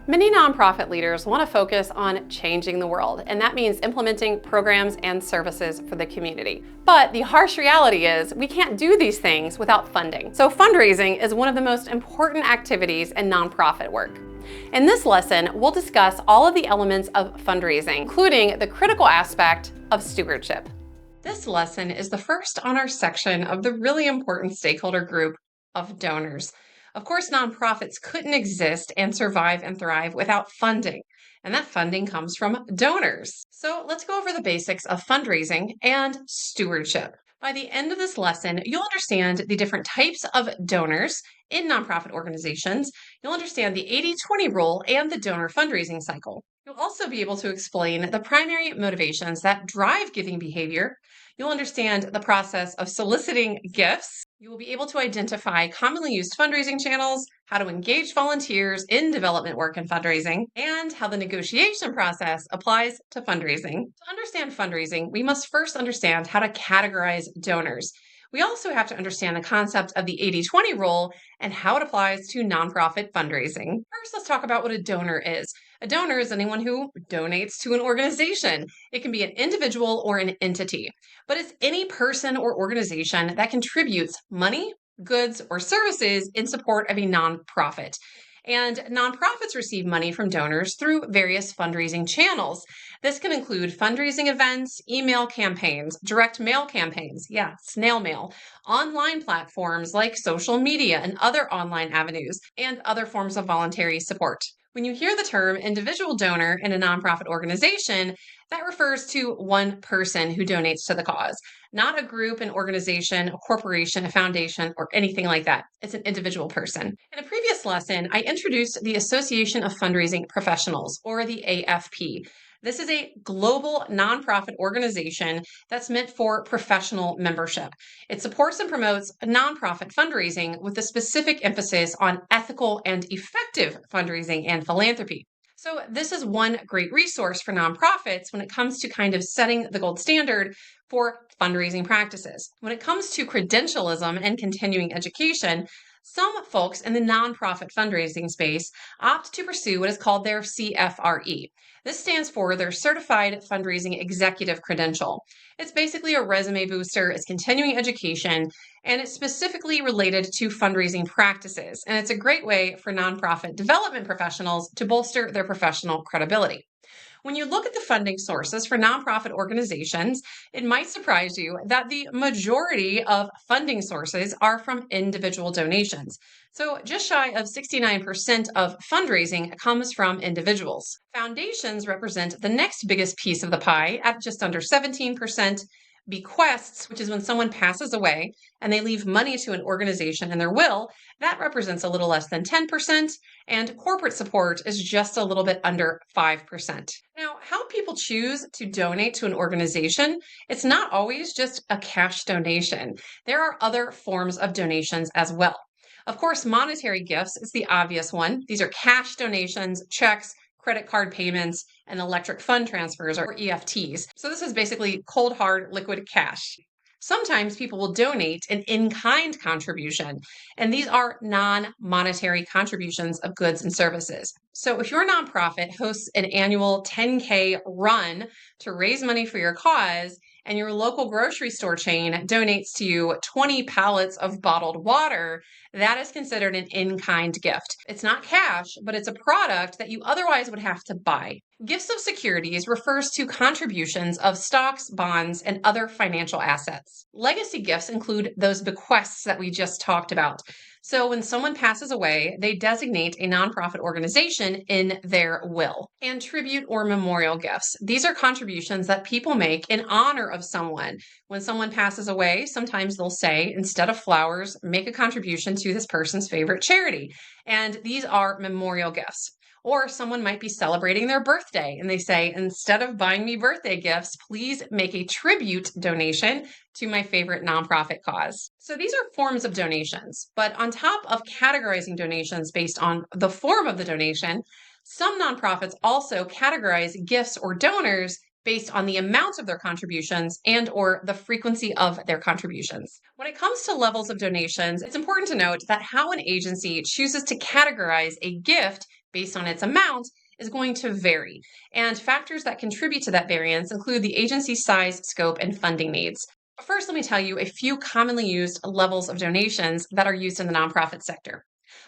Many nonprofit leaders want to focus on changing the world, and that means implementing programs and services for the community. But the harsh reality is we can't do these things without funding. So fundraising is one of the most important activities in nonprofit work. In this lesson, we'll discuss all of the elements of fundraising, including the critical aspect of stewardship. This lesson is the first on our section of the really important stakeholder group of donors. Of course, nonprofits couldn't exist and survive and thrive without funding, and that funding comes from donors. So let's go over the basics of fundraising and stewardship. By the end of this lesson, you'll understand the different types of donors in nonprofit organizations. You'll understand the 80-20 rule and the donor fundraising cycle. You'll also be able to explain the primary motivations that drive giving behavior. You'll understand the process of soliciting gifts. You will be able to identify commonly used fundraising channels, how to engage volunteers in development work and fundraising, and how the negotiation process applies to fundraising. To understand fundraising, we must first understand how to categorize donors. We also have to understand the concept of the 80-20 rule and how it applies to nonprofit fundraising. First, let's talk about what a donor is. A donor is anyone who donates to an organization. It can be an individual or an entity, but it's any person or organization that contributes money, goods, or services in support of a nonprofit. And nonprofits receive money from donors through various fundraising channels. This can include fundraising events, email campaigns, direct mail campaigns, snail mail, online platforms like social media and other online avenues, and other forms of voluntary support. When you hear the term individual donor in a nonprofit organization, that refers to one person who donates to the cause, not a group, an organization, a corporation, a foundation, or anything like that. It's an individual person. In a previous lesson, I introduced the Association of Fundraising Professionals, or the AFP. This is a global nonprofit organization that's meant for professional membership. It supports and promotes nonprofit fundraising with a specific emphasis on ethical and effective fundraising and philanthropy. So this is one great resource for nonprofits when it comes to kind of setting the gold standard for fundraising practices. When it comes to credentialism and continuing education, some folks in the nonprofit fundraising space opt to pursue what is called their CFRE. This stands for their Certified Fundraising Executive Credential. It's basically a resume booster, it's continuing education, and it's specifically related to fundraising practices. And it's a great way for nonprofit development professionals to bolster their professional credibility. When you look at the funding sources for nonprofit organizations, it might surprise you that the majority of funding sources are from individual donations. So just shy of 69% of fundraising comes from individuals. Foundations represent the next biggest piece of the pie at just under 17%. Bequests, which is when someone passes away and they leave money to an organization in their will, that represents a little less than 10%, and corporate support is just a little bit under 5%. Now, how people choose to donate to an organization, it's not always just a cash donation. There are other forms of donations as well. Of course, monetary gifts is the obvious one. These are cash donations, checks, credit card payments, and electric fund transfers, or EFTs. So this is basically cold, hard, liquid cash. Sometimes people will donate an in-kind contribution, and these are non-monetary contributions of goods and services. So if your nonprofit hosts an annual 10K run to raise money for your cause, and your local grocery store chain donates to you 20 pallets of bottled water, that is considered an in-kind gift. It's not cash, but it's a product that you otherwise would have to buy. Gifts of securities refers to contributions of stocks, bonds, and other financial assets. Legacy gifts include those bequests that we just talked about. So when someone passes away, they designate a nonprofit organization in their will. And tribute or memorial gifts. These are contributions that people make in honor of someone. When someone passes away, sometimes they'll say, instead of flowers, make a contribution to this person's favorite charity. And these are memorial gifts. Or someone might be celebrating their birthday and they say, instead of buying me birthday gifts, please make a tribute donation to my favorite nonprofit cause. So these are forms of donations, but on top of categorizing donations based on the form of the donation, some nonprofits also categorize gifts or donors based on the amount of their contributions and or the frequency of their contributions. When it comes to levels of donations, it's important to note that how an agency chooses to categorize a gift based on its amount is going to vary. And factors that contribute to that variance include the agency's size, scope, and funding needs. First, let me tell you a few commonly used levels of donations that are used in the nonprofit sector.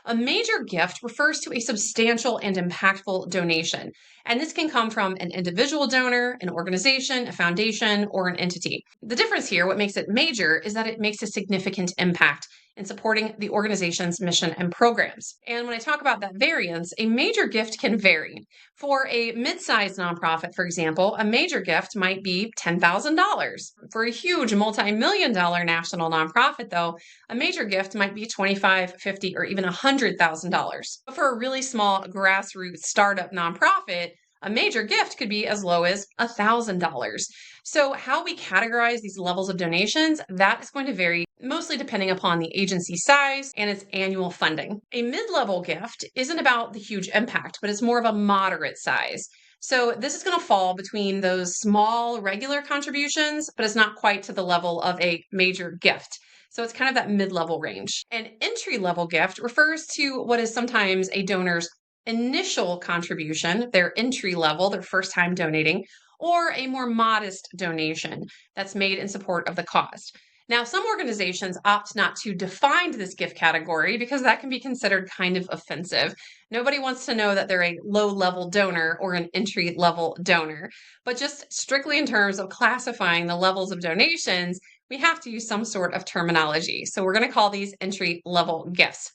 A major gift refers to a substantial and impactful donation, and this can come from an individual donor, an organization, a foundation, or an entity. The difference here, what makes it major, is that it makes a significant impact in supporting the organization's mission and programs. And when I talk about that variance, a major gift can vary. For a mid-sized nonprofit, for example, a major gift might be $10,000. For a huge multi-million dollar national nonprofit, though, a major gift might be $25,000, $50,000, or even $100,000. But for a really small grassroots startup nonprofit, a major gift could be as low as $1,000. So how we categorize these levels of donations, that is going to vary mostly depending upon the agency size and its annual funding. A mid-level gift isn't about the huge impact, but it's more of a moderate size. So this is going to fall between those small regular contributions, but it's not quite to the level of a major gift. So it's kind of that mid-level range. An entry-level gift refers to what is sometimes a donor's initial contribution, their entry level, their first time donating, or a more modest donation that's made in support of the cause. Now, some organizations opt not to define this gift category because that can be considered kind of offensive. Nobody wants to know that they're a low-level donor or an entry-level donor. But just strictly in terms of classifying the levels of donations, we have to use some sort of terminology. So we're going to call these entry-level gifts.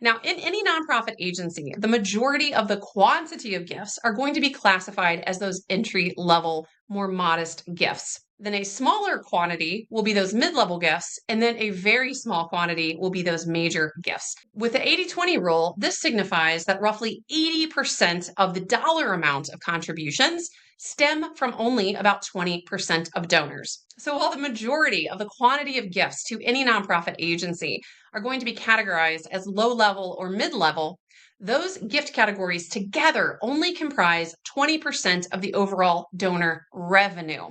Now, in any nonprofit agency, the majority of the quantity of gifts are going to be classified as those entry-level, more modest gifts. Then a smaller quantity will be those mid-level gifts, and then a very small quantity will be those major gifts. With the 80-20 rule, this signifies that roughly 80% of the dollar amount of contributions stem from only about 20% of donors. So while the majority of the quantity of gifts to any nonprofit agency are going to be categorized as low-level or mid-level, those gift categories together only comprise 20% of the overall donor revenue.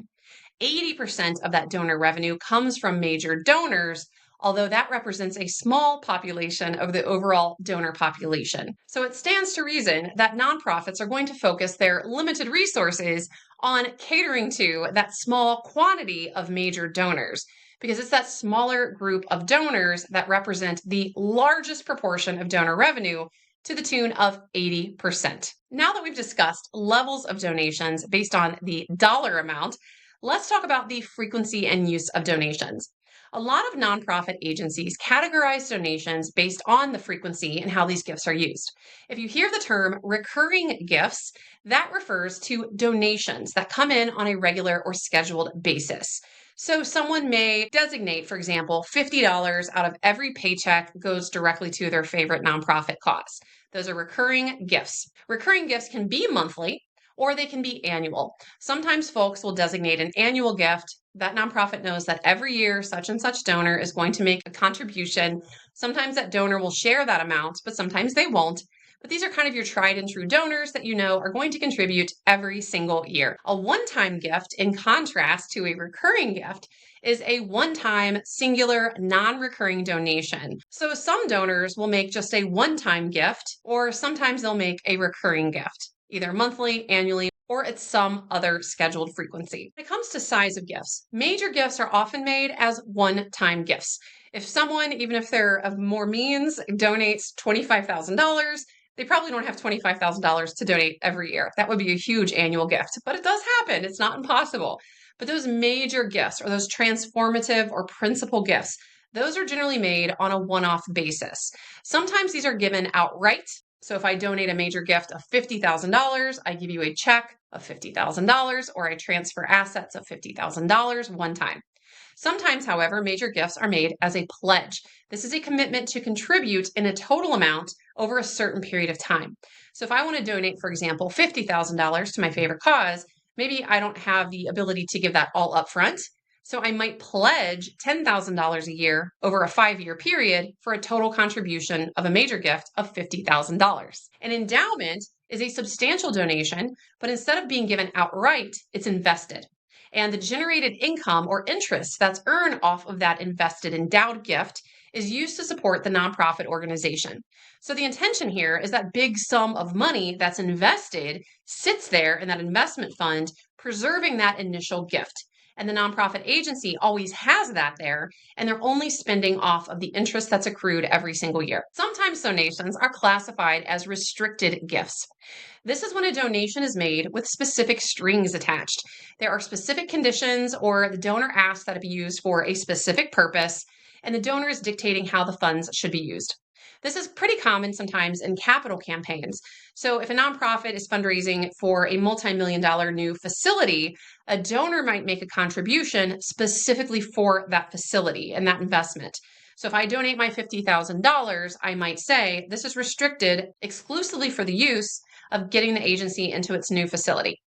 80% of that donor revenue comes from major donors, although that represents a small population of the overall donor population. So it stands to reason that nonprofits are going to focus their limited resources on catering to that small quantity of major donors, because it's that smaller group of donors that represent the largest proportion of donor revenue to the tune of 80%. Now that we've discussed levels of donations based on the dollar amount, let's talk about the frequency and use of donations. A lot of nonprofit agencies categorize donations based on the frequency and how these gifts are used. If you hear the term recurring gifts, that refers to donations that come in on a regular or scheduled basis. So someone may designate, for example, $50 out of every paycheck goes directly to their favorite nonprofit cause. Those are recurring gifts. Recurring gifts can be monthly, or they can be annual. Sometimes folks will designate an annual gift. That nonprofit knows that every year such and such donor is going to make a contribution. Sometimes that donor will share that amount, but sometimes they won't. But these are kind of your tried and true donors that you know are going to contribute every single year. A one-time gift, in contrast to a recurring gift, is a one-time, singular, non-recurring donation. So some donors will make just a one-time gift, or sometimes they'll make a recurring gift, either monthly, annually, or at some other scheduled frequency. When it comes to size of gifts, major gifts are often made as one-time gifts. If someone, even if they're of more means, donates $25,000, they probably don't have $25,000 to donate every year. That would be a huge annual gift, but it does happen. It's not impossible. But those major gifts or those transformative or principal gifts, those are generally made on a one-off basis. Sometimes these are given outright. So if I donate a major gift of $50,000, I give you a check of $50,000, or I transfer assets of $50,000 one time. Sometimes, however, major gifts are made as a pledge. This is a commitment to contribute in a total amount over a certain period of time. So if I want to donate, for example, $50,000 to my favorite cause, maybe I don't have the ability to give that all up front. So I might pledge $10,000 a year over a 5-year period for a total contribution of a major gift of $50,000. An endowment is a substantial donation, but instead of being given outright, it's invested. And the generated income or interest that's earned off of that invested endowed gift is used to support the nonprofit organization. So the intention here is that big sum of money that's invested sits there in that investment fund, preserving that initial gift. And the nonprofit agency always has that there, and they're only spending off of the interest that's accrued every single year. Sometimes donations are classified as restricted gifts. This is when a donation is made with specific strings attached. There are specific conditions, or the donor asks that it be used for a specific purpose, and the donor is dictating how the funds should be used. This is pretty common sometimes in capital campaigns. So, if a nonprofit is fundraising for a multi-million dollar new facility, a donor might make a contribution specifically for that facility and that investment. So, if I donate my $50,000, I might say this is restricted exclusively for the use of getting the agency into its new facility.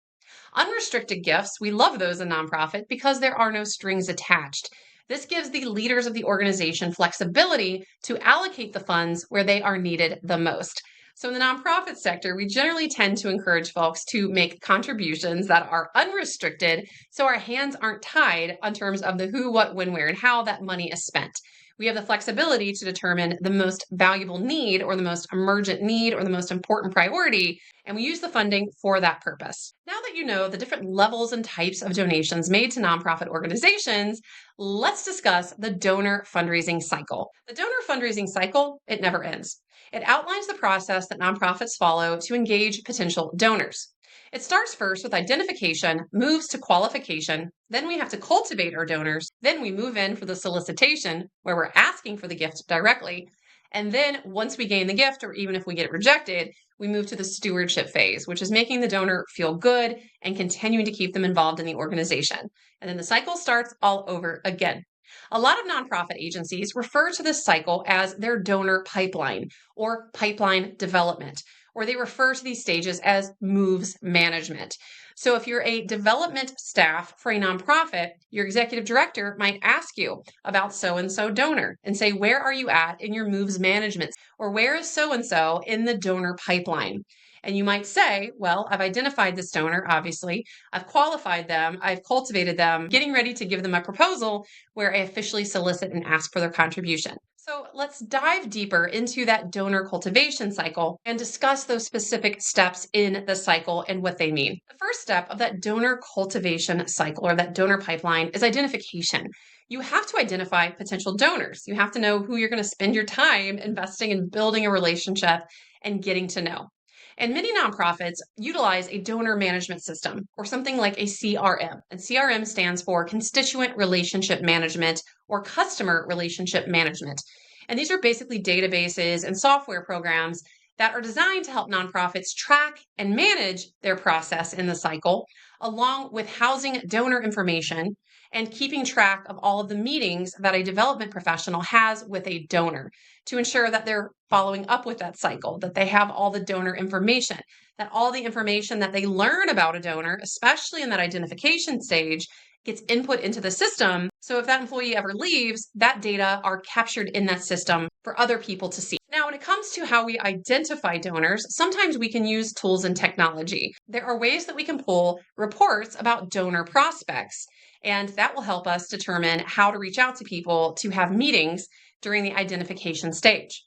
Unrestricted gifts, we love those in nonprofit because there are no strings attached. This gives the leaders of the organization flexibility to allocate the funds where they are needed the most. So, in the nonprofit sector, we generally tend to encourage folks to make contributions that are unrestricted so our hands aren't tied on terms of the who, what, when, where, and how that money is spent. We have the flexibility to determine the most valuable need, or the most emergent need, or the most important priority, and we use the funding for that purpose. Now that you know the different levels and types of donations made to nonprofit organizations, let's discuss the donor fundraising cycle. The donor fundraising cycle, it never ends. It outlines the process that nonprofits follow to engage potential donors. It starts first with identification, moves to qualification, then we have to cultivate our donors, then we move in for the solicitation, where we're asking for the gift directly, and then once we gain the gift, or even if we get it rejected, we move to the stewardship phase, which is making the donor feel good and continuing to keep them involved in the organization. And then the cycle starts all over again. A lot of nonprofit agencies refer to this cycle as their donor pipeline or pipeline development, or they refer to these stages as moves management. So if you're a development staff for a nonprofit, your executive director might ask you about so-and-so donor and say, where are you at in your moves management? Or where is so-and-so in the donor pipeline? And you might say, well, I've identified this donor, obviously. I've qualified them. I've cultivated them, getting ready to give them a proposal where I officially solicit and ask for their contribution. So let's dive deeper into that donor cultivation cycle and discuss those specific steps in the cycle and what they mean. The first step of that donor cultivation cycle, or that donor pipeline, is identification. You have to identify potential donors. You have to know who you're going to spend your time investing in building a relationship and getting to know. And many nonprofits utilize a donor management system, or something like a CRM. And CRM stands for Constituent Relationship Management, or Customer Relationship Management. And these are basically databases and software programs that are designed to help nonprofits track and manage their process in the cycle, along with housing donor information and keeping track of all of the meetings that a development professional has with a donor to ensure that they're following up with that cycle, that they have all the donor information, that all the information that they learn about a donor, especially in that identification stage, gets input into the system. So if that employee ever leaves, that data are captured in that system for other people to see. Now, when it comes to how we identify donors, sometimes we can use tools and technology. There are ways that we can pull reports about donor prospects, and that will help us determine how to reach out to people to have meetings during the identification stage.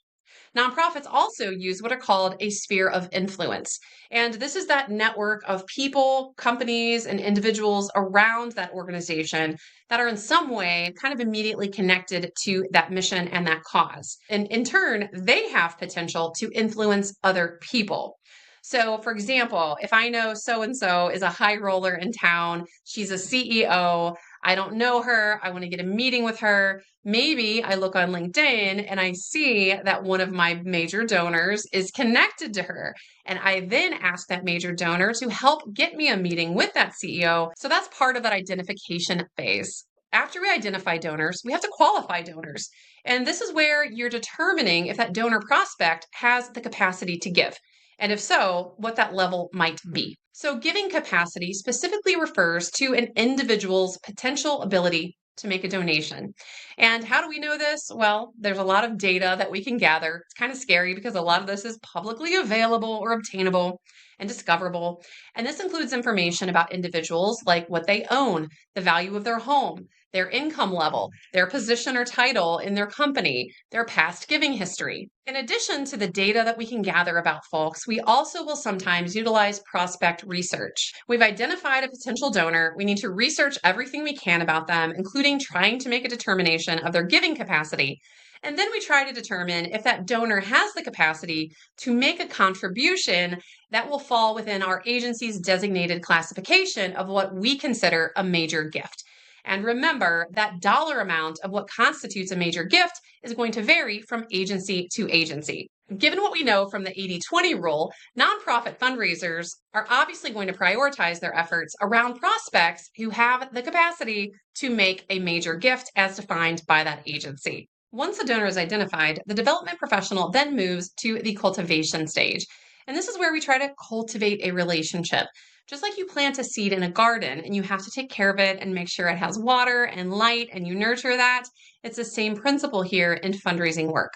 Nonprofits also use what are called a sphere of influence. And this is that network of people, companies, and individuals around that organization that are in some way kind of immediately connected to that mission and that cause. And in turn, they have potential to influence other people. So, for example, if I know so-and-so is a high roller in town, she's a CEO, I don't know her, I want to get a meeting with her, maybe I look on LinkedIn and I see that one of my major donors is connected to her. And I then ask that major donor to help get me a meeting with that CEO. So that's part of that identification phase. After we identify donors, we have to qualify donors. And this is where you're determining if that donor prospect has the capacity to give. And if so, what that level might be. So giving capacity specifically refers to an individual's potential ability to make a donation. And how do we know this? Well, there's a lot of data that we can gather. It's kind of scary because a lot of this is publicly available or obtainable and discoverable. And this includes information about individuals like what they own, the value of their home, their income level, their position or title in their company, their past giving history. In addition to the data that we can gather about folks, we also will sometimes utilize prospect research. We've identified a potential donor. We need to research everything we can about them, including trying to make a determination of their giving capacity. And then we try to determine if that donor has the capacity to make a contribution that will fall within our agency's designated classification of what we consider a major gift. And remember, that dollar amount of what constitutes a major gift is going to vary from agency to agency. Given what we know from the 80-20 rule, nonprofit fundraisers are obviously going to prioritize their efforts around prospects who have the capacity to make a major gift as defined by that agency. Once a donor is identified, the development professional then moves to the cultivation stage. And this is where we try to cultivate a relationship. Just like you plant a seed in a garden and you have to take care of it and make sure it has water and light and you nurture that, it's the same principle here in fundraising work.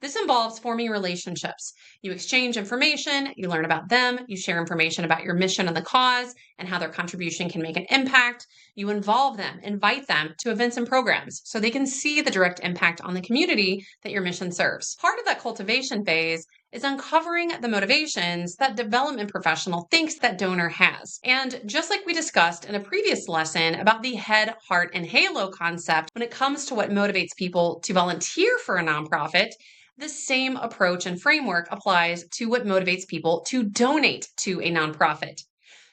This involves forming relationships. You exchange information, you learn about them, you share information about your mission and the cause and how their contribution can make an impact. You involve them, invite them to events and programs so they can see the direct impact on the community that your mission serves. Part of that cultivation phase is uncovering the motivations that development professional thinks that donor has. And just like we discussed in a previous lesson about the head, heart, and halo concept when it comes to what motivates people to volunteer for a nonprofit, the same approach and framework applies to what motivates people to donate to a nonprofit.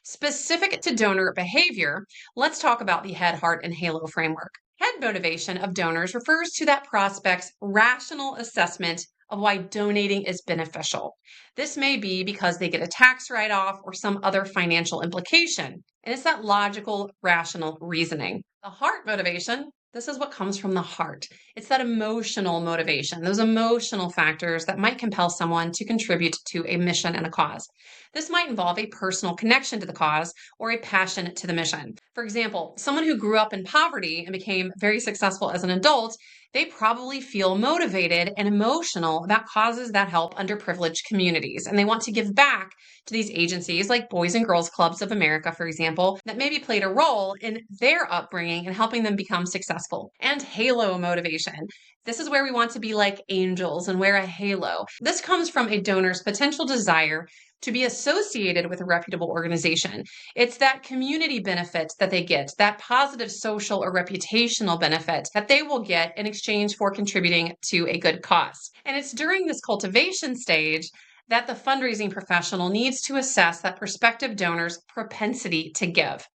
Specific to donor behavior, let's talk about the head, heart, and halo framework. Head motivation of donors refers to that prospect's rational assessment of why donating is beneficial. This may be because they get a tax write-off or some other financial implication, and it's that logical, rational reasoning. The heart motivation, this is what comes from the heart. It's that emotional motivation, those emotional factors that might compel someone to contribute to a mission and a cause. This might involve a personal connection to the cause or a passion to the mission. For example, someone who grew up in poverty and became very successful as an adult, they probably feel motivated and emotional about causes that help underprivileged communities. And they want to give back to these agencies like Boys and Girls Clubs of America, for example, that maybe played a role in their upbringing and helping them become successful. And halo motivation. This is where we want to be like angels and wear a halo. This comes from a donor's potential desire to be associated with a reputable organization. It's that community benefit that they get, that positive social or reputational benefit that they will get in exchange for contributing to a good cause. And it's during this cultivation stage that the fundraising professional needs to assess that prospective donor's propensity to give.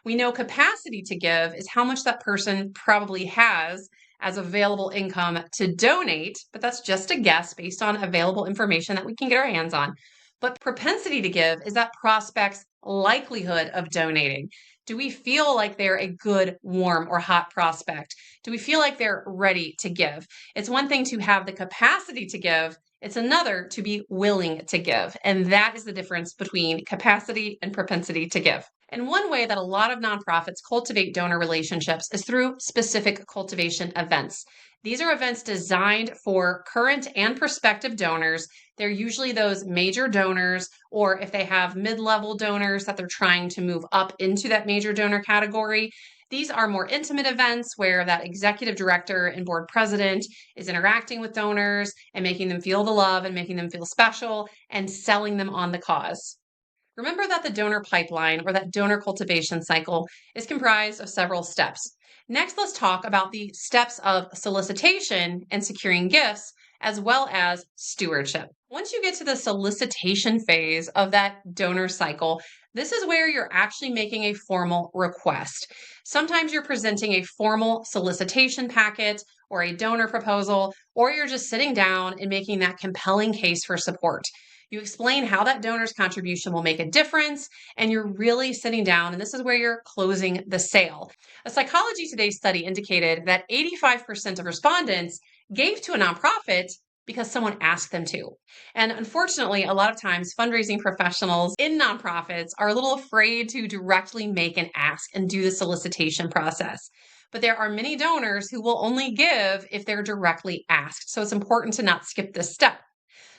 We know capacity to give is how much that person probably has as available income to donate, but that's just a guess based on available information that we can get our hands on. But propensity to give is that prospect's likelihood of donating. Do we feel like they're a good, warm, or hot prospect? Do we feel like they're ready to give? It's one thing to have the capacity to give. It's another to be willing to give. And that is the difference between capacity and propensity to give. And one way that a lot of nonprofits cultivate donor relationships is through specific cultivation events. These are events designed for current and prospective donors. They're usually those major donors, or if they have mid-level donors that they're trying to move up into that major donor category. These are more intimate events where that executive director and board president is interacting with donors and making them feel the love and making them feel special and selling them on the cause. Remember that the donor pipeline or that donor cultivation cycle is comprised of several steps. Next, let's talk about the steps of solicitation and securing gifts, as well as stewardship. Once you get to the solicitation phase of that donor cycle, this is where you're actually making a formal request. Sometimes you're presenting a formal solicitation packet or a donor proposal, or you're just sitting down and making that compelling case for support. You explain how that donor's contribution will make a difference, and you're really sitting down, and this is where you're closing the sale. A Psychology Today study indicated that 85% of respondents gave to a nonprofit because someone asked them to. And unfortunately, a lot of times fundraising professionals in nonprofits are a little afraid to directly make an ask and do the solicitation process. But there are many donors who will only give if they're directly asked. So it's important to not skip this step.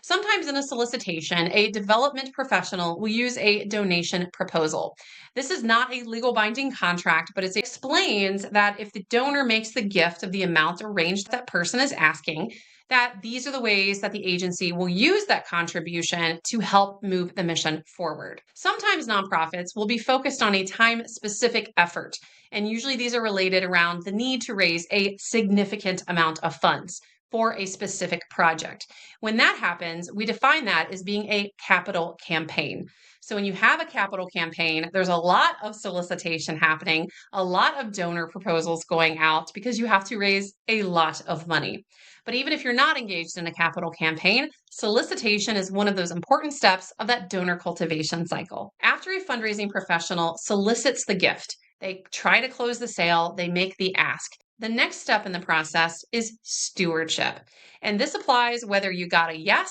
Sometimes in a solicitation, a development professional will use a donation proposal. This is not a legal binding contract, but it explains that if the donor makes the gift of the amount arranged that person is asking, that these are the ways that the agency will use that contribution to help move the mission forward. Sometimes nonprofits will be focused on a time-specific effort, and usually these are related around the need to raise a significant amount of funds for a specific project. When that happens, we define that as being a capital campaign. So when you have a capital campaign, there's a lot of solicitation happening, a lot of donor proposals going out because you have to raise a lot of money. But even if you're not engaged in a capital campaign, solicitation is one of those important steps of that donor cultivation cycle. After a fundraising professional solicits the gift, they try to close the sale, they make the ask. The next step in the process is stewardship. And this applies whether you got a yes,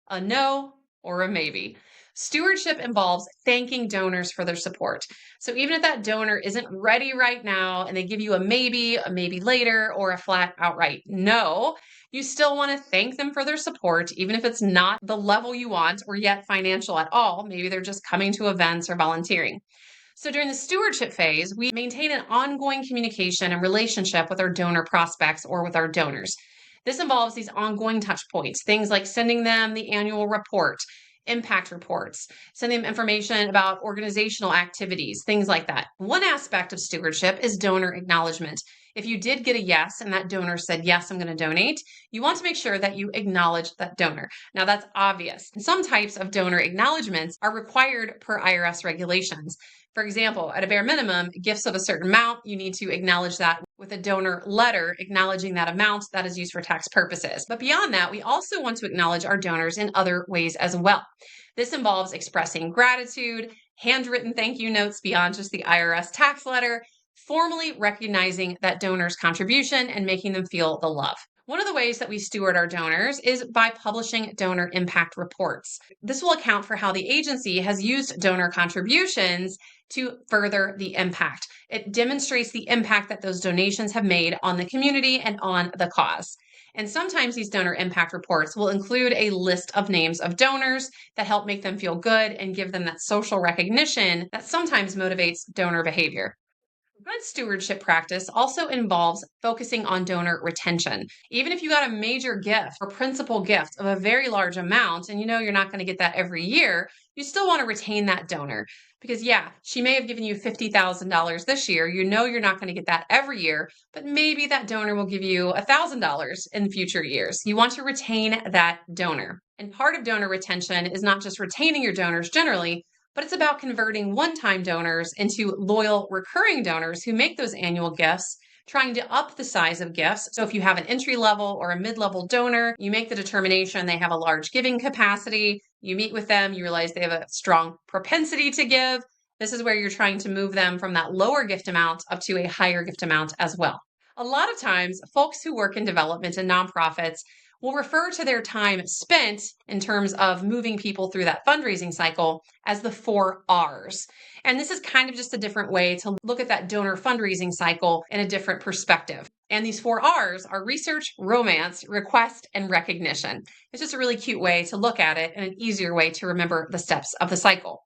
a no, or a maybe. Stewardship involves thanking donors for their support. So even if that donor isn't ready right now and they give you a maybe later, or a flat outright no, you still want to thank them for their support, even if it's not the level you want or yet financial at all. Maybe they're just coming to events or volunteering. So during the stewardship phase, we maintain an ongoing communication and relationship with our donor prospects or with our donors. This involves these ongoing touch points, things like sending them the annual report, impact reports, sending them information about organizational activities, things like that. One aspect of stewardship is donor acknowledgement. If you did get a yes and that donor said, yes, I'm going to donate, you want to make sure that you acknowledge that donor. Now that's obvious. Some types of donor acknowledgements are required per IRS regulations. For example, at a bare minimum, gifts of a certain amount, you need to acknowledge that with a donor letter acknowledging that amount that is used for tax purposes. But beyond that, we also want to acknowledge our donors in other ways as well. This involves expressing gratitude, handwritten thank you notes beyond just the IRS tax letter, formally recognizing that donor's contribution and making them feel the love. One of the ways that we steward our donors is by publishing donor impact reports. This will account for how the agency has used donor contributions to further the impact. It demonstrates the impact that those donations have made on the community and on the cause. And sometimes these donor impact reports will include a list of names of donors that help make them feel good and give them that social recognition that sometimes motivates donor behavior. Good stewardship practice also involves focusing on donor retention. Even if you got a major gift or principal gift of a very large amount, and you know you're not going to get that every year, you still want to retain that donor. Because yeah, she may have given you $50,000 this year. You know you're not going to get that every year, but maybe that donor will give you $1,000 in future years. You want to retain that donor. And part of donor retention is not just retaining your donors generally, but it's about converting one-time donors into loyal recurring donors who make those annual gifts, trying to up the size of gifts. So if you have an entry-level or a mid-level donor, you make the determination they have a large giving capacity, you meet with them, you realize they have a strong propensity to give. This is where you're trying to move them from that lower gift amount up to a higher gift amount as well. A lot of times, folks who work in development and nonprofits will refer to their time spent in terms of moving people through that fundraising cycle as the 4 R's. And this is kind of just a different way to look at that donor fundraising cycle in a different perspective. And these 4 R's are research, romance, request, and recognition. It's just a really cute way to look at it and an easier way to remember the steps of the cycle.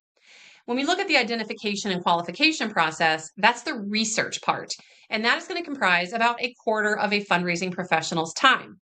When we look at the identification and qualification process, that's the research part. And that is going to comprise about a quarter of a fundraising professional's time.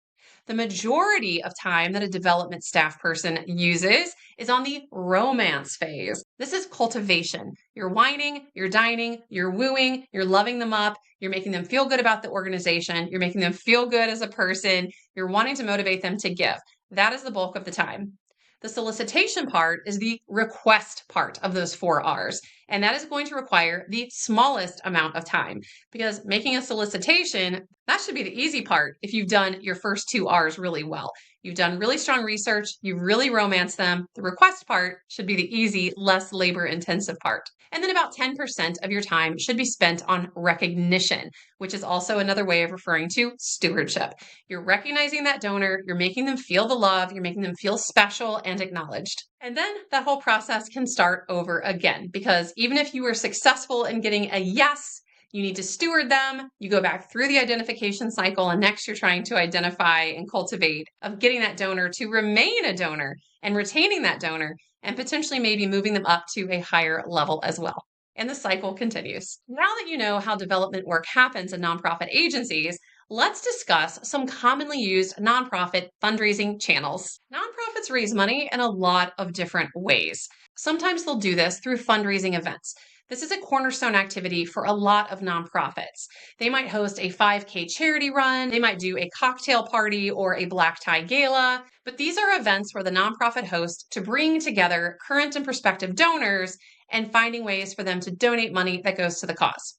The majority of time that a development staff person uses is on the romance phase. This is cultivation. You're whining, you're dining, you're wooing, you're loving them up, you're making them feel good about the organization, you're making them feel good as a person, you're wanting to motivate them to give. That is the bulk of the time. The solicitation part is the request part of those 4 R's, and that is going to require the smallest amount of time because making a solicitation, that should be the easy part if you've done your first 2 R's really well. You've done really strong research, you've really romanced them. The request part should be the easy, less labor-intensive part. And then about 10% of your time should be spent on recognition, which is also another way of referring to stewardship. You're recognizing that donor, you're making them feel the love, you're making them feel special and acknowledged. And then that whole process can start over again because even if you were successful in getting a yes, You need to steward them. You go back through the identification cycle, and next you're trying to identify and cultivate of getting that donor to remain a donor and retaining that donor and potentially maybe moving them up to a higher level as well. And the cycle continues. Now that you know how development work happens in nonprofit agencies, let's discuss some commonly used nonprofit fundraising channels. Nonprofits raise money in a lot of different ways. Sometimes they'll do this through fundraising events. This is a cornerstone activity for a lot of nonprofits. They might host a 5K charity run, they might do a cocktail party or a black tie gala, but these are events where the nonprofit hosts to bring together current and prospective donors and finding ways for them to donate money that goes to the cause.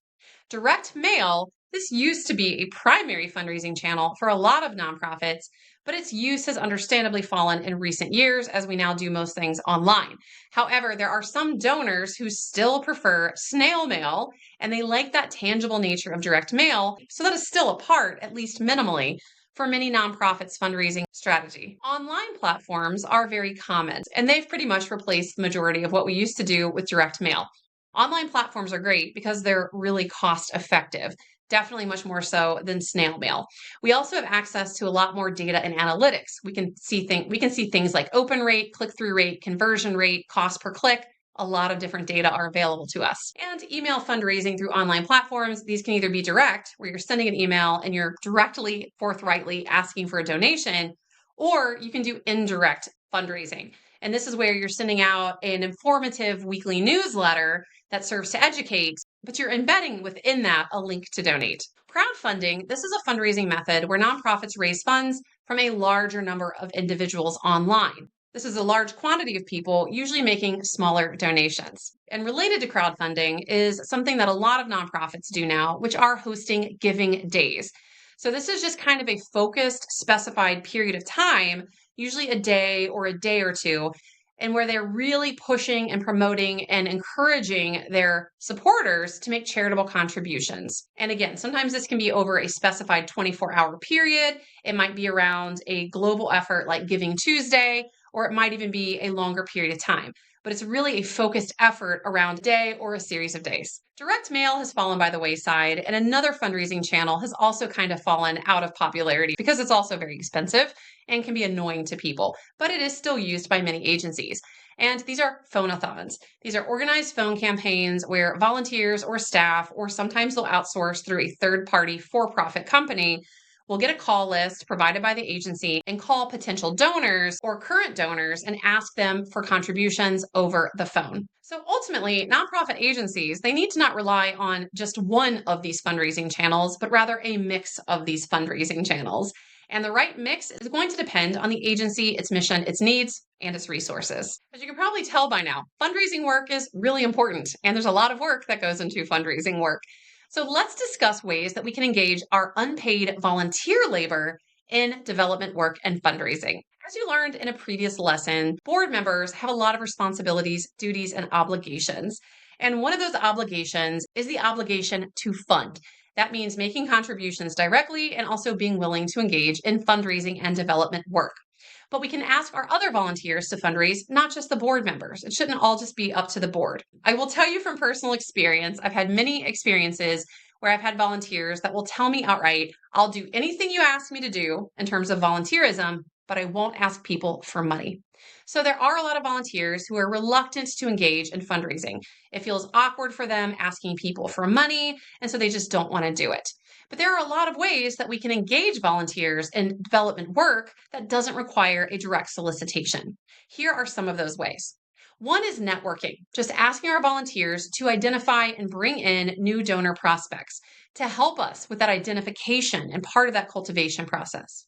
Direct mail, this used to be a primary fundraising channel for a lot of nonprofits, but its use has understandably fallen in recent years as we now do most things online. However, there are some donors who still prefer snail mail and they like that tangible nature of direct mail, so that is still a part, at least minimally, for many nonprofits' fundraising strategy. Online platforms are very common, and they've pretty much replaced the majority of what we used to do with direct mail. Online platforms are great because they're really cost effective, definitely much more so than snail mail. We also have access to a lot more data and analytics. We can see things like open rate, click-through rate, conversion rate, cost per click. A lot of different data are available to us. And email fundraising through online platforms, these can either be direct, where you're sending an email and you're directly, forthrightly asking for a donation, or you can do indirect fundraising. And this is where you're sending out an informative weekly newsletter that serves to educate, but you're embedding within that a link to donate. Crowdfunding, this is a fundraising method where nonprofits raise funds from a larger number of individuals online. This is a large quantity of people, usually making smaller donations. And related to crowdfunding is something that a lot of nonprofits do now, which are hosting giving days. So this is just kind of a focused, specified period of time, usually a day or a day or two, and where they're really pushing and promoting and encouraging their supporters to make charitable contributions. And again, sometimes this can be over a specified 24-hour period. It might be around a global effort like Giving Tuesday, or it might even be a longer period of time. But it's really a focused effort around a day or a series of days. Direct mail has fallen by the wayside, and another fundraising channel has also kind of fallen out of popularity because it's also very expensive and can be annoying to people, but it is still used by many agencies. And these are phone-a-thons. These are organized phone campaigns where volunteers or staff, or sometimes they'll outsource through a third-party for-profit company, will get a call list provided by the agency and call potential donors or current donors and ask them for contributions over the phone. So ultimately, nonprofit agencies, they need to not rely on just one of these fundraising channels, but rather a mix of these fundraising channels. And the right mix is going to depend on the agency, its mission, its needs, and its resources. As you can probably tell by now, fundraising work is really important, and there's a lot of work that goes into fundraising work. So let's discuss ways that we can engage our unpaid volunteer labor in development work and fundraising. As you learned in a previous lesson, board members have a lot of responsibilities, duties, and obligations. And one of those obligations is the obligation to fund. That means making contributions directly and also being willing to engage in fundraising and development work. But we can ask our other volunteers to fundraise, not just the board members. It shouldn't all just be up to the board. I will tell you from personal experience, I've had many experiences where I've had volunteers that will tell me outright, I'll do anything you ask me to do in terms of volunteerism, but I won't ask people for money. So there are a lot of volunteers who are reluctant to engage in fundraising. It feels awkward for them asking people for money, and so they just don't want to do it. But there are a lot of ways that we can engage volunteers in development work that doesn't require a direct solicitation. Here are some of those ways. One is networking, just asking our volunteers to identify and bring in new donor prospects to help us with that identification and part of that cultivation process.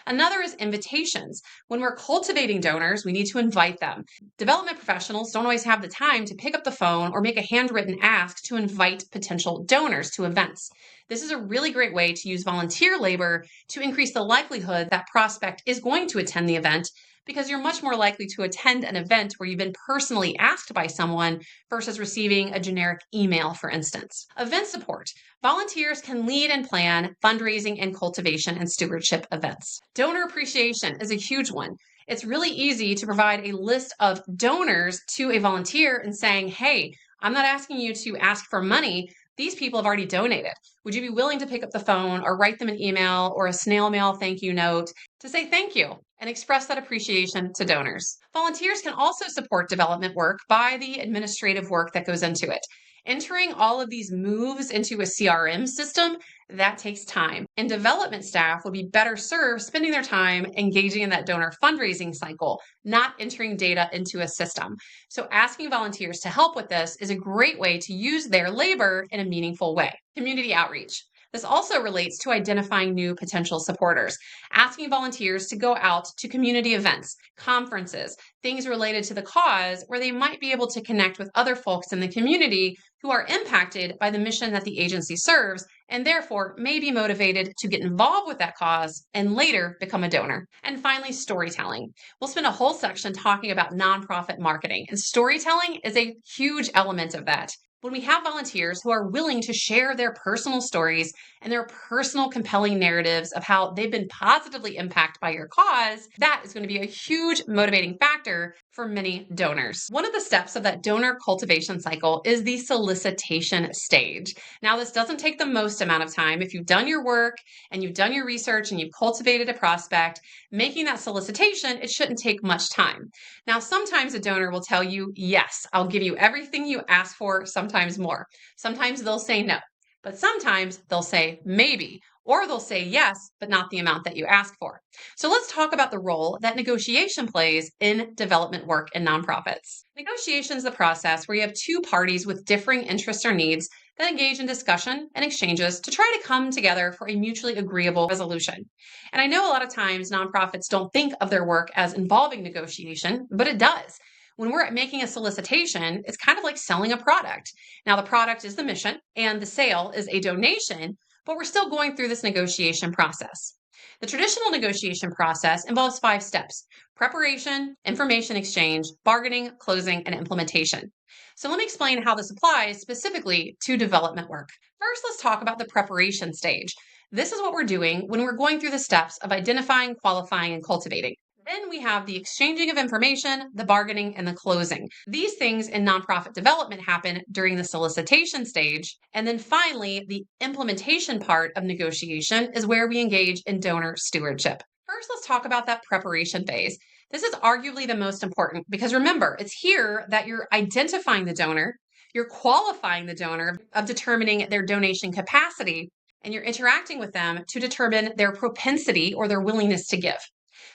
Another is invitations. When we're cultivating donors, we need to invite them. Development professionals don't always have the time to pick up the phone or make a handwritten ask to invite potential donors to events. This is a really great way to use volunteer labor to increase the likelihood that prospect is going to attend the event, because you're much more likely to attend an event where you've been personally asked by someone versus receiving a generic email, for instance. Event support. Volunteers can lead and plan fundraising and cultivation and stewardship events. Donor appreciation is a huge one. It's really easy to provide a list of donors to a volunteer and saying, hey, I'm not asking you to ask for money, These people have already donated. Would you be willing to pick up the phone or write them an email or a snail mail thank you note to say thank you and express that appreciation to donors? Volunteers can also support development work by the administrative work that goes into it. Entering all of these moves into a CRM system, that takes time. And development staff would be better served spending their time engaging in that donor fundraising cycle, not entering data into a system. So asking volunteers to help with this is a great way to use their labor in a meaningful way. Community outreach. This also relates to identifying new potential supporters, asking volunteers to go out to community events, conferences, things related to the cause where they might be able to connect with other folks in the community who are impacted by the mission that the agency serves and therefore may be motivated to get involved with that cause and later become a donor. And finally, storytelling. We'll spend a whole section talking about nonprofit marketing, and storytelling is a huge element of that. When we have volunteers who are willing to share their personal stories and their personal compelling narratives of how they've been positively impacted by your cause, that is going to be a huge motivating factor for many donors. One of the steps of that donor cultivation cycle is the solicitation stage. Now, this doesn't take the most amount of time. If you've done your work and you've done your research and you've cultivated a prospect, making that solicitation, it shouldn't take much time. Now, sometimes a donor will tell you, yes, I'll give you everything you ask for, sometimes more. Sometimes they'll say no, but sometimes they'll say maybe, or they'll say yes, but not the amount that you ask for. So let's talk about the role that negotiation plays in development work in nonprofits. Negotiation is the process where you have two parties with differing interests or needs that engage in discussion and exchanges to try to come together for a mutually agreeable resolution. And I know a lot of times nonprofits don't think of their work as involving negotiation, but it does. When we're making a solicitation, it's kind of like selling a product. Now, the product is the mission and the sale is a donation, but we're still going through this negotiation process. The traditional negotiation process involves 5 steps: preparation, information exchange, bargaining, closing, and implementation. So let me explain how this applies specifically to development work. First, let's talk about the preparation stage. This is what we're doing when we're going through the steps of identifying, qualifying, and cultivating. Then we have the exchanging of information, the bargaining, and the closing. These things in nonprofit development happen during the solicitation stage. And then finally, the implementation part of negotiation is where we engage in donor stewardship. First, let's talk about that preparation phase. This is arguably the most important because remember, it's here that you're identifying the donor, you're qualifying the donor of determining their donation capacity, and you're interacting with them to determine their propensity or their willingness to give.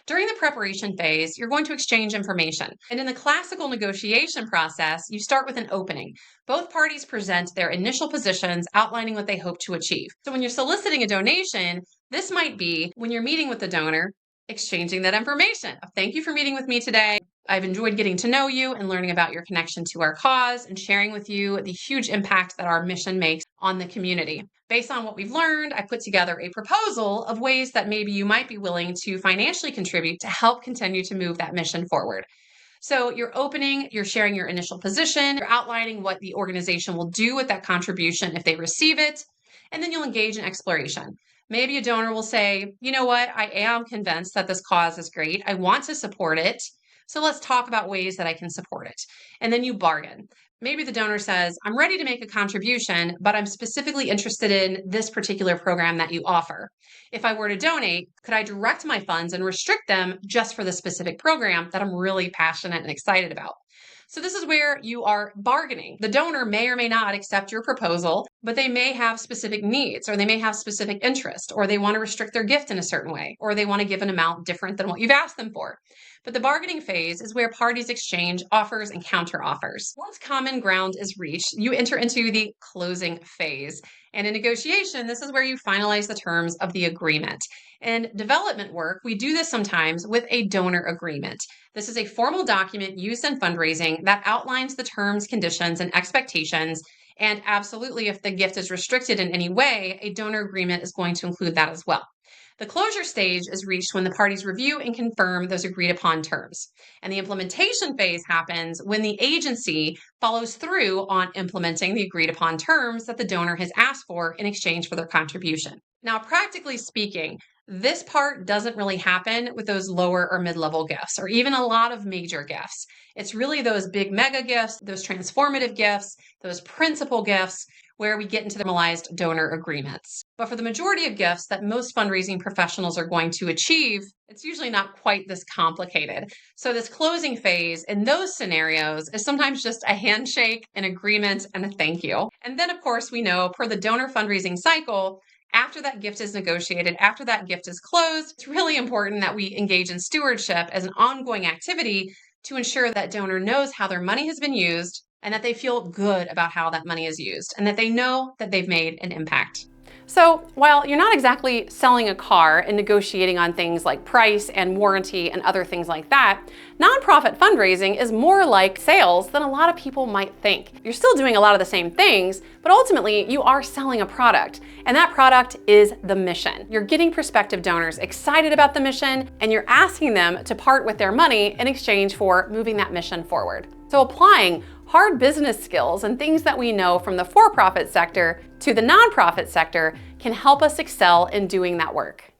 During the preparation phase, you're going to exchange information. And in the classical negotiation process, you start with an opening. Both parties present their initial positions outlining what they hope to achieve. So when you're soliciting a donation, this might be when you're meeting with the donor, exchanging that information. Thank you for meeting with me today. I've enjoyed getting to know you and learning about your connection to our cause and sharing with you the huge impact that our mission makes on the community. Based on what we've learned, I put together a proposal of ways that maybe you might be willing to financially contribute to help continue to move that mission forward. So you're opening, you're sharing your initial position, you're outlining what the organization will do with that contribution if they receive it, and then you'll engage in exploration. Maybe a donor will say, you know what, I am convinced that this cause is great. I want to support it. So let's talk about ways that I can support it. And then you bargain. Maybe the donor says, I'm ready to make a contribution, but I'm specifically interested in this particular program that you offer. If I were to donate, could I direct my funds and restrict them just for the specific program that I'm really passionate and excited about? So this is where you are bargaining. The donor may or may not accept your proposal, but they may have specific needs, or they may have specific interest, or they want to restrict their gift in a certain way, or they want to give an amount different than what you've asked them for. But the bargaining phase is where parties exchange offers and counter offers. Once common ground is reached, you enter into the closing phase. And in negotiation, this is where you finalize the terms of the agreement. In development work, we do this sometimes with a donor agreement. This is a formal document used in fundraising that outlines the terms, conditions, and expectations. And absolutely, if the gift is restricted in any way, a donor agreement is going to include that as well. The closure stage is reached when the parties review and confirm those agreed upon terms. And the implementation phase happens when the agency follows through on implementing the agreed upon terms that the donor has asked for in exchange for their contribution. Now, practically speaking, This part doesn't really happen with those lower or mid-level gifts, or even a lot of major gifts. It's really those big mega gifts, those transformative gifts, those principal gifts, where we get into the formalized donor agreements. But for the majority of gifts that most fundraising professionals are going to achieve, it's usually not quite this complicated. So this closing phase in those scenarios is sometimes just a handshake, an agreement, and a thank you. And then of course we know per the donor fundraising cycle, after that gift is negotiated, after that gift is closed, it's really important that we engage in stewardship as an ongoing activity to ensure that donor knows how their money has been used and that they feel good about how that money is used and that they know that they've made an impact. So while you're not exactly selling a car and negotiating on things like price and warranty and other things like that, nonprofit fundraising is more like sales than a lot of people might think. You're still doing a lot of the same things, but ultimately you are selling a product, and that product is the mission. You're getting prospective donors excited about the mission, and you're asking them to part with their money in exchange for moving that mission forward. So applying hard business skills and things that we know from the for-profit sector to the nonprofit sector can help us excel in doing that work.